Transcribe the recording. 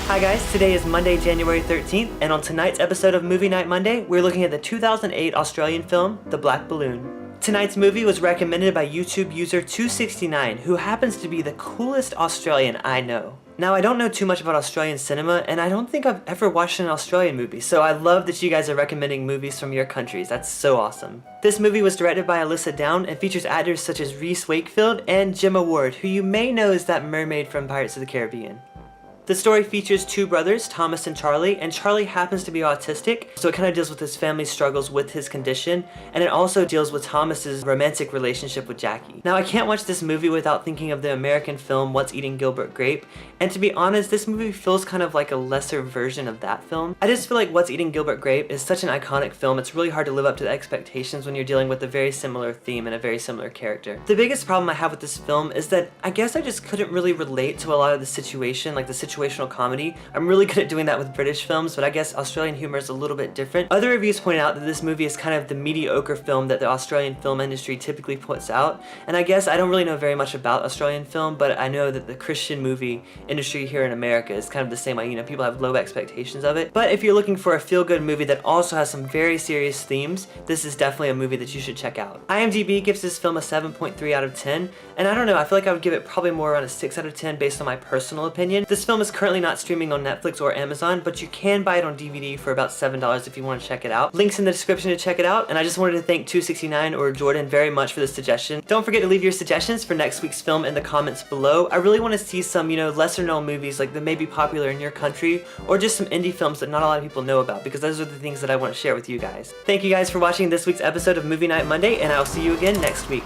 Hi guys, today is Monday, January 13th, and on tonight's episode of Movie Night Monday, we're looking at the 2008 Australian film, The Black Balloon. Tonight's movie was recommended by YouTube user twoSIXTYNINE, who happens to be the coolest Australian I know. Now, I don't know too much about Australian cinema, and I don't think I've ever watched an Australian movie, so I love that you guys are recommending movies from your countries. That's so awesome. This movie was directed by Alyssa Down and features actors such as Reese Wakefield and Gemma Ward, who you may know as that mermaid from Pirates of the Caribbean. The story features two brothers, Thomas and Charlie happens to be autistic, so it kind of deals with his family's struggles with his condition, and it also deals with Thomas's romantic relationship with Jackie. Now, I can't watch this movie without thinking of the American film What's Eating Gilbert Grape, and to be honest, this movie feels kind of like a lesser version of that film. I just feel like What's Eating Gilbert Grape is such an iconic film, it's really hard to live up to the expectations when you're dealing with a very similar theme and a very similar character. The biggest problem I have with this film is that I guess I just couldn't really relate to a lot of the situation, like the situational comedy. I'm really good at doing that with British films, but I guess Australian humor is a little bit different. Other reviews point out that this movie is kind of the mediocre film that the Australian film industry typically puts out, and I guess I don't really know very much about Australian film, but I know that the Christian movie industry here in America is kind of the same way, you know, people have low expectations of it. But if you're looking for a feel-good movie that also has some very serious themes, this is definitely a movie that you should check out. IMDb gives this film a 7.3 out of 10, and I don't know, I feel like I would give it probably more around a 6 out of 10 based on my personal opinion. This film is currently not streaming on Netflix or Amazon, but you can buy it on DVD for about $7 if you want to check it out. Links in the description to check it out, and I just wanted to thank twoSIXTYNINE or Jordan very much for this suggestion. Don't forget to leave your suggestions for next week's film in the comments below. I really want to see some, you know, lesser known movies like that may be popular in your country, or just some indie films that not a lot of people know about, because those are the things that I want to share with you guys. Thank you guys for watching this week's episode of Movie Night Monday, and I'll see you again next week.